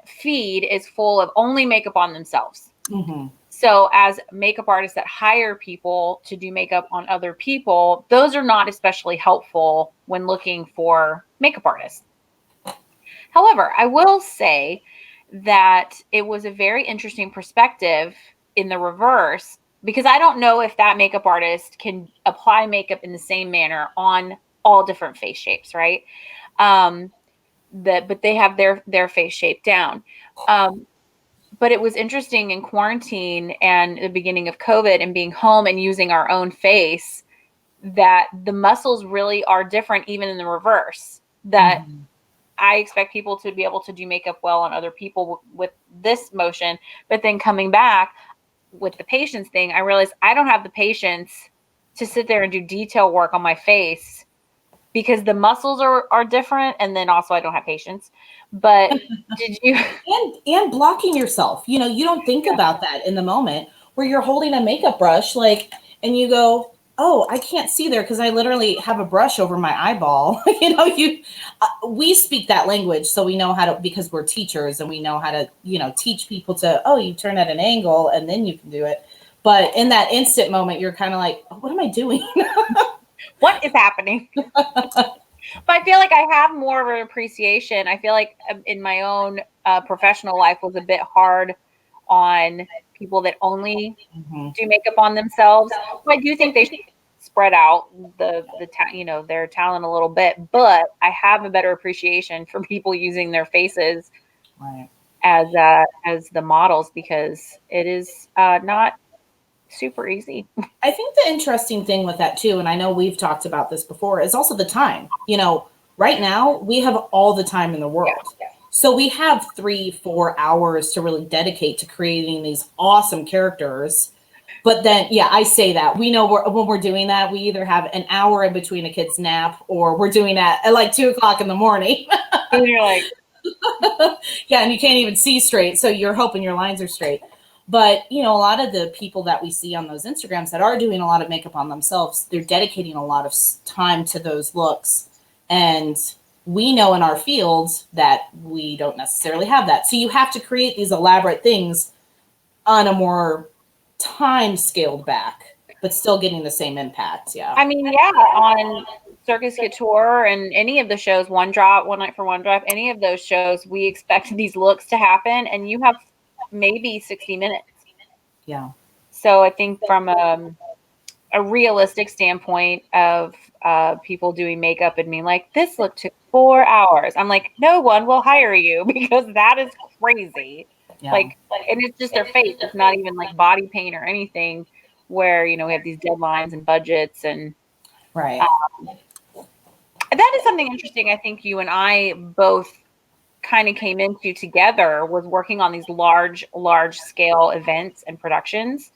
feed is full of only makeup on themselves.
Mm-hmm.
So as makeup artists that hire people to do makeup on other people, those are not especially helpful when looking for makeup artists. However, I will say that it was a very interesting perspective in the reverse, because I don't know if that makeup artist can apply makeup in the same manner on all different face shapes, right? But they have their face shape down. But it was interesting in quarantine and the beginning of COVID and being home and using our own face, that the muscles really are different, even in the reverse. That
Mm-hmm.
I expect people to be able to do makeup well on other people with this motion, but then coming back with the patience thing, I realized I don't have the patience to sit there and do detail work on my face because the muscles are different, and then also I don't have patience. But did you?
And blocking yourself, you don't think about that in the moment where you're holding a makeup brush, and you go, oh, I can't see there because I literally have a brush over my eyeball. We speak that language, so we know how to, because we're teachers and we know how to, teach people to, oh, you turn at an angle and then you can do it. But in that instant moment, you're kind of like, oh, what am I doing?
What is happening? But I feel like I have more of an appreciation. I feel like in my own professional life was a bit hard on people that only do makeup on themselves. So I do think they should spread out their talent a little bit. But I have a better appreciation for people using their faces
Right.
as the models, because it is not super easy.
I think the interesting thing with that too, and I know we've talked about this before, is also the time. Right now we have all the time in the world.
Yeah.
So we have 3-4 hours to really dedicate to creating these awesome characters. But then, yeah, I say that. We know when we're doing that, we either have an hour in between a kid's nap or we're doing that at like 2:00 in the morning.
And you're like,
yeah, and you can't even see straight. So you're hoping your lines are straight. But, a lot of the people that we see on those Instagrams that are doing a lot of makeup on themselves, they're dedicating a lot of time to those looks. And we know in our fields that we don't necessarily have that. So you have to create these elaborate things on a more time scaled back, but still getting the same impact. Yeah.
I mean, yeah, on Circus Couture and any of the shows, One Night for One Drop, any of those shows, we expect these looks to happen, and you have maybe 60 minutes.
Yeah.
So I think from a realistic standpoint of people doing makeup and being like, this look took 4 hours. I'm like, no one will hire you because that is crazy.
Yeah.
Like, and it's just their face. It's not even like body paint or anything where, you know, we have these deadlines and budgets and
right.
That is something interesting. I think you and I both kind of came into together was working on these large scale events and productions.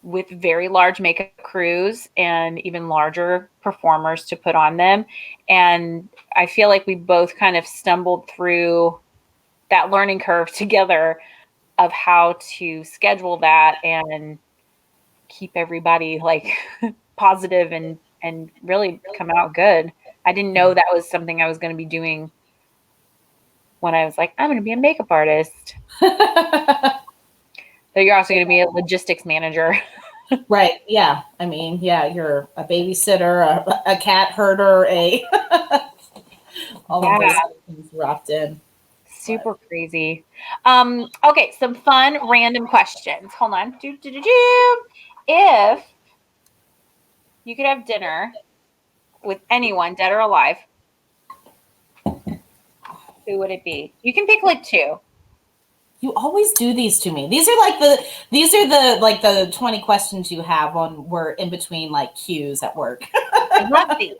With very large makeup crews and even larger performers to put on them. And I feel like we both kind of stumbled through that learning curve together of how to schedule that and keep everybody like positive and really come out good. I didn't know that was something I was going to be doing when I was like, I'm going to be a makeup artist. So you're also going to be a logistics manager.
Right. Yeah. I mean, yeah, you're a babysitter, a cat herder, all of those things wrapped in.
Super crazy. Okay, some fun random questions. Hold on. If you could have dinner with anyone, dead or alive, who would it be? You can pick like 2.
You always do these to me. These are the 20 questions you have on we're in between like cues at work.
Love these.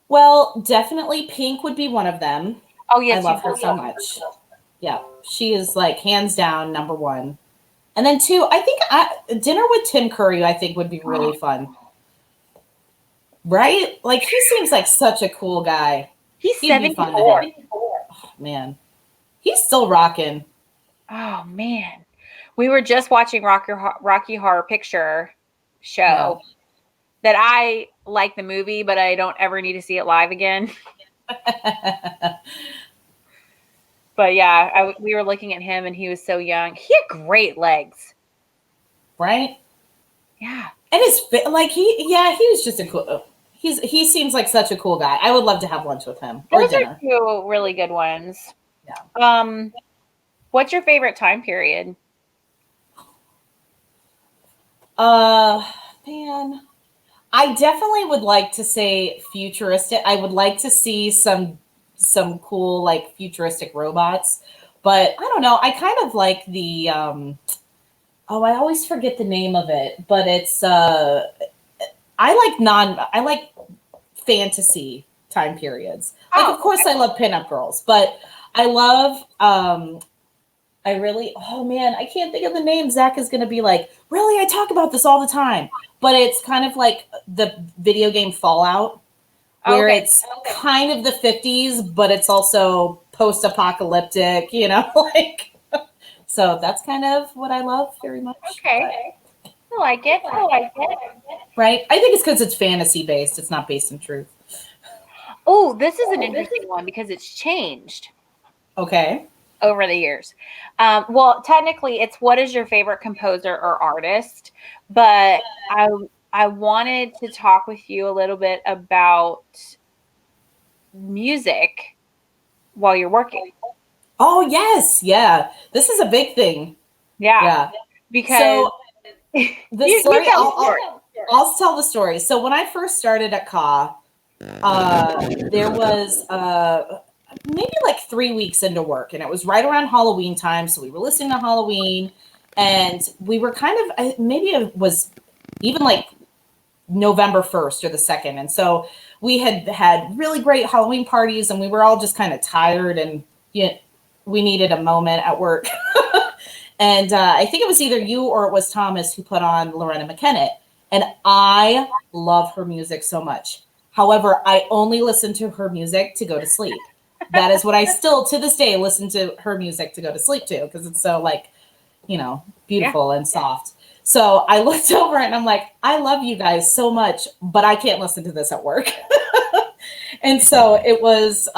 Well, definitely Pink would be one of them.
Oh yes,
I love her so much. Yeah, she is like hands down number 1. And then 2, I think dinner with Tim Curry, I think would be really fun. Right? Like he seems like such a cool guy.
He's 74.
Oh, man, he's still rocking.
Oh man, we were just watching Rocky Horror Picture Show. Yeah. That I like the movie, but I don't ever need to see it live again. But yeah, we were looking at him and he was so young. He had great legs.
Right?
Yeah.
And he was just a cool, he seems like such a cool guy. I would love to have lunch with him or dinner.
Those are 2 really good ones.
Yeah.
What's your favorite time period?
Man, I definitely would like to say futuristic. I would like to see some cool like futuristic robots, but I don't know. I kind of like the I always forget the name of it, but it's I like fantasy time periods. Like of course I love pinup girls, but I love oh man, I can't think of the name. Zach is going to be like, really? I talk about this all the time. But it's kind of like the video game Fallout, where it's kind of the 50s, but it's also post-apocalyptic, you know? Like, so that's kind of what I love very much.
Okay. But I like it.
Right? I think it's because it's fantasy-based. It's not based in truth.
Oh, this is an interesting one because it's changed.
Okay.
Over the years. Well, technically it's what is your favorite composer or artist, but I wanted to talk with you a little bit about music while you're working.
Oh, yes. Yeah. This is a big thing.
Yeah. Because
the story, I'll tell the story. So when I first started at CA, there was maybe like 3 weeks into work, and it was right around Halloween time. So we were listening to Halloween, and we were kind of, maybe it was even like November 1st or the 2nd. And so we had really great Halloween parties, and we were all just kind of tired, and we needed a moment at work. And I think it was either you or it was Thomas who put on Lorena McKennitt. And I love her music so much. However, I only listen to her music to go to sleep. That is what I still, to this day, listen to her music to go to sleep to, because it's so, like, beautiful and soft. So I looked over and I'm like, I love you guys so much, but I can't listen to this at work. And so it was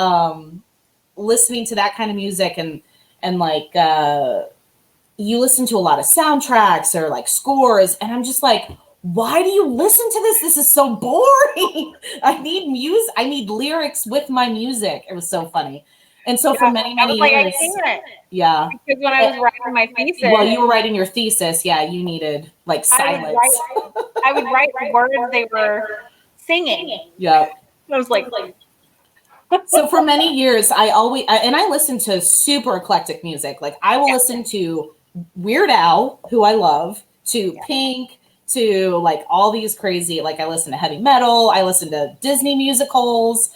listening to that kind of music and like, you listen to a lot of soundtracks or like scores, and I'm just like, why do you listen to this? This is so boring. I need music. I need lyrics with my music. It was so funny. And so for many,
I was
many
like,
years,
I can't.
yeah.
Because when I was writing my thesis,
Well, you were writing your thesis, yeah, you needed like silence.
I would write the words they were singing.
Yeah.
I was like,
so for many years, I listen to super eclectic music. Like I will listen to Weird Al, who I love, to Pink, to like all these crazy, like I listen to heavy metal, I listen to Disney musicals.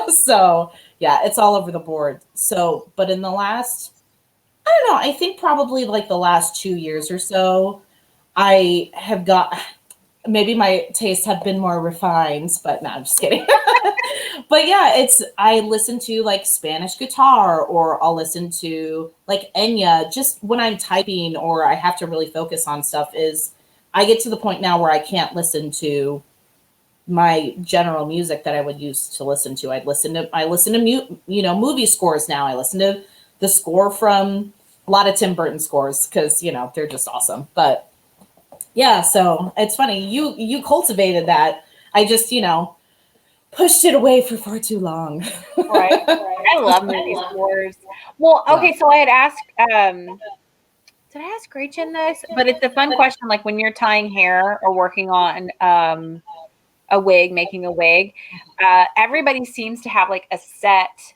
So yeah, it's all over the board. So, but in the last, I don't know, I think probably like the last 2 years or so, I have got, maybe my tastes have been more refined, but no, I'm just kidding. But yeah, I listen to like Spanish guitar, or I'll listen to like Enya just when I'm typing or I have to really focus on stuff. Is I get to the point now where I can't listen to my general music that I would use to listen to. I listen to movie scores now. I listen to the score from a lot of Tim Burton scores because they're just awesome. But yeah, so it's funny you cultivated that. I just pushed it away for far too long.
right. I love movie scores. Well, okay, so I had asked, did I ask Gretchen this? But it's a fun question. Like when you're tying hair or working on a wig, making a wig, everybody seems to have like a set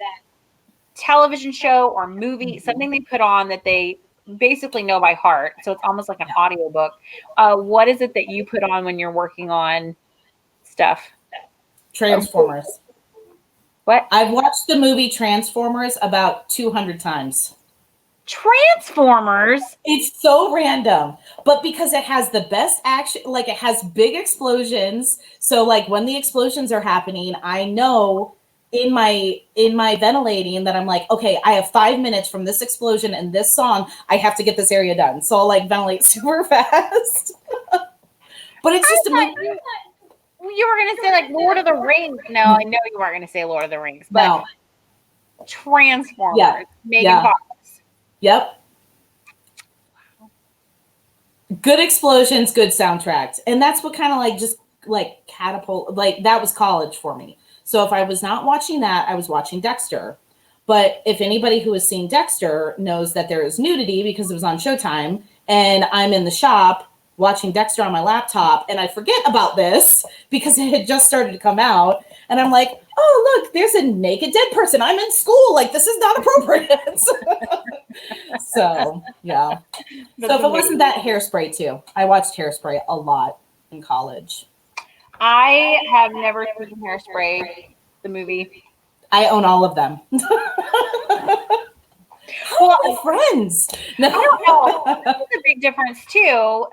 television show or movie, something they put on that they basically know by heart. So it's almost like an audiobook. What is it that you put on when you're working on stuff?
Transformers.
What?
I've watched the movie Transformers about 200 times.
Transformers?
It's so random, but because it has the best action, like it has big explosions. So like when the explosions are happening, I know in my ventilating that I'm like, okay, I have 5 minutes from this explosion and this song. I have to get this area done. So I'll like ventilate super fast. But it's just a movie.
You were going to say like Lord of the Rings. No, I know you weren't going to say Lord of the Rings, but no. Transformers.
Yeah.
Megan Fox.
Yep. Good explosions, good soundtracks. And that's what kind of like just like catapult, like that was college for me. So if I was not watching that, I was watching Dexter. But if anybody who has seen Dexter knows that there is nudity because it was on Showtime, and I'm in the shop watching Dexter on my laptop, and I forget about this because it had just started to come out, and I'm like, oh, look, there's a naked dead person. I'm in school. Like, this is not appropriate. So, yeah. So if it wasn't that, Hairspray, too. I watched Hairspray a lot in college.
I have never seen Hairspray, the movie.
I own all of them. Well, friends.
No. I don't know. That's a big difference too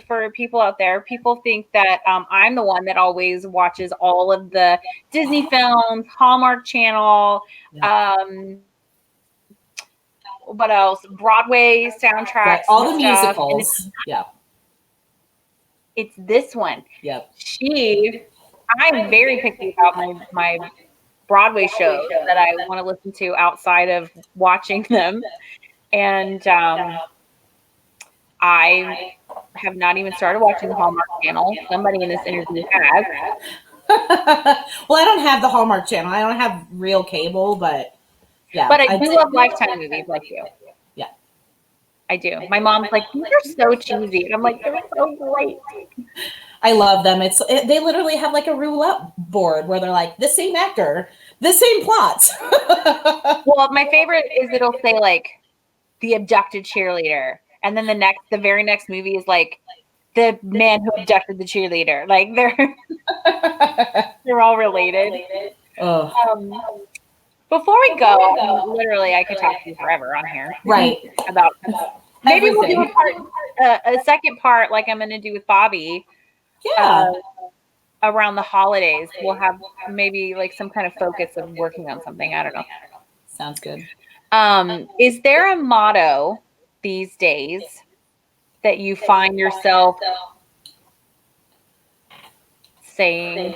for people out there. People think that I'm the one that always watches all of the Disney films, Hallmark Channel, what else? Broadway soundtracks,
right. All the musicals.
It's this one.
Yep.
I'm very picky about my Broadway shows that I want to listen to outside of watching them. And I have not even started watching the Hallmark Channel. Somebody in this interview has.
Well, I don't have the Hallmark Channel. I don't have real cable, but yeah.
But I do love Lifetime movies like you.
Yeah.
I do. My mom's like, these are so cheesy. And I'm like, they're so great.
I love them. They literally have like a roulette board where they're like, the same actor, the same plot.
Well, my favorite is it'll say like the abducted cheerleader, and then the very next movie is like the man who abducted the cheerleader. Like they're all related. Before we go, literally, I could talk to you forever on here,
right?
About maybe everything. We'll do a second part, like I'm going to do with Bobby.
Yeah.
Around the holidays, we'll have maybe like some kind of focus of working on something. I don't know.
Sounds good.
Is there a motto these days that you find yourself saying,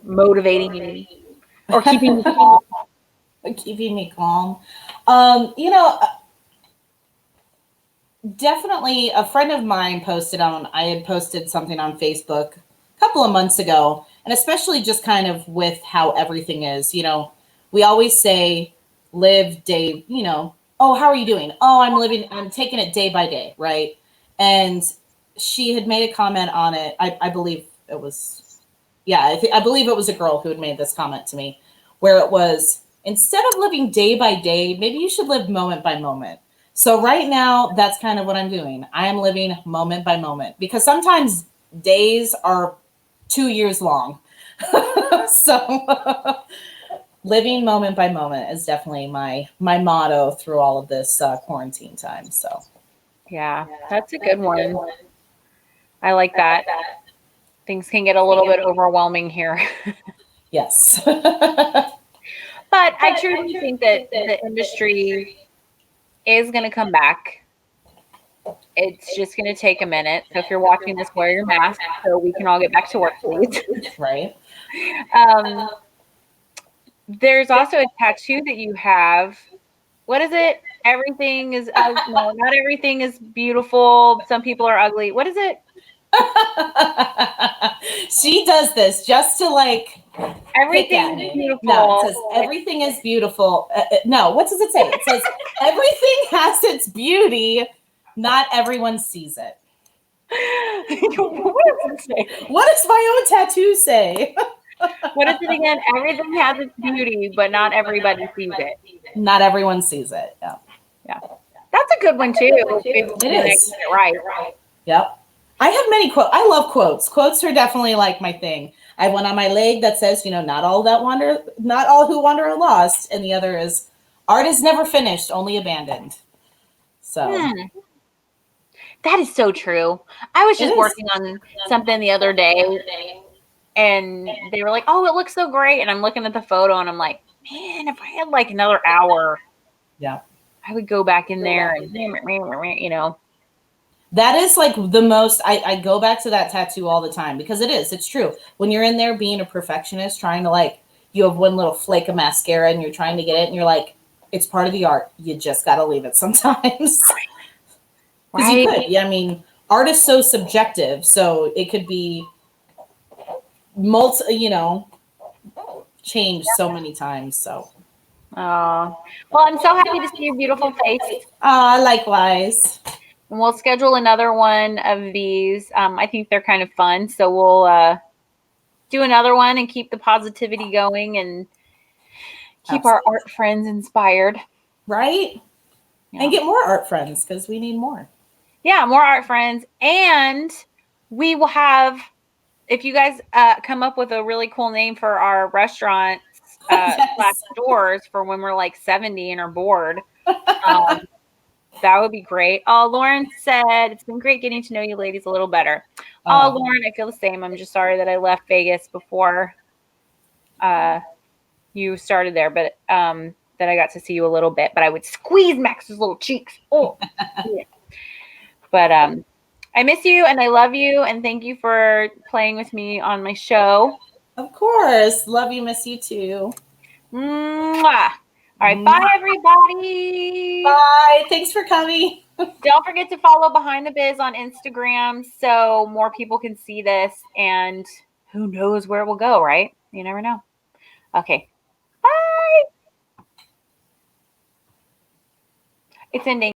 motivating you, or keeping you calm?
Keeping me calm. Definitely a friend of mine I had posted something on Facebook a couple of months ago, and especially just kind of with how everything is, we always say live day, oh, how are you doing? Oh, I'm taking it day by day, right? And she had made a comment on it. I believe it was, yeah, I believe it was a girl who had made this comment to me, where it was, instead of living day by day, maybe you should live moment by moment. So right now, that's kind of what I'm doing. I am living moment by moment, because sometimes days are 2 years long. So living moment by moment is definitely my motto through all of this quarantine time. So
Yeah, that's a good one. I like that. Things can get a little bit overwhelming here.
yes.
But I truly think that the industry is going to come back. It's just going to take a minute. So if you're watching this, wear your mask so we can all get back to work, please.
Right.
There's also a tattoo that you have. What is it? Everything is no, not everything is beautiful. Some people are ugly. What is it?
She does this just to like
Everything is beautiful.
No, it says everything is beautiful. No, what does it say? It says everything has its beauty. Not everyone sees it.
What does it say?
What does my own tattoo say?
What is it again? Everything has its beauty, but not everybody sees it.
Not everyone sees it. Yeah.
Yeah. That's a good one too. It is. Right.
Yep. I have many quotes. I love quotes. Quotes are definitely like my thing. I have one on my leg that says, not all who wander are lost. And the other is, art is never finished, only abandoned. So
that is so true. I was just working on something the other day and they were like, oh, it looks so great. And I'm looking at the photo and I'm like, man, if I had like another hour,
yeah,
I would go back in there and,
That is like the most, I go back to that tattoo all the time because it's true. When you're in there being a perfectionist, trying to you have one little flake of mascara and you're trying to get it and you're like, it's part of the art. You just got to leave it sometimes. Because you could. Yeah, I mean, art is so subjective. So it could be changed so many times. So.
Oh, well, I'm so happy to see your beautiful face.
Likewise.
And we'll schedule another one of these. I think they're kind of fun. So we'll do another one and keep the positivity going and keep our art friends inspired.
Right? Yeah. And get more art friends because we need more.
Yeah, more art friends. And we will have, if you guys come up with a really cool name for our restaurant slash stores for when we're like 70 and are bored, that would be great. Oh, Lauren said, it's been great getting to know you ladies a little better. Oh, Lauren, I feel the same. I'm just sorry that I left Vegas before you started there, but that I got to see you a little bit, but I would squeeze Max's little cheeks. Oh, yeah. But I miss you and I love you and thank you for playing with me on my show.
Of course. Love you, miss you too.
Mwah. All right, bye everybody.
Bye. Thanks for coming.
Don't forget to follow Behind the Biz on Instagram so more people can see this and who knows where it will go, right? You never know. Okay. Bye. It's ending.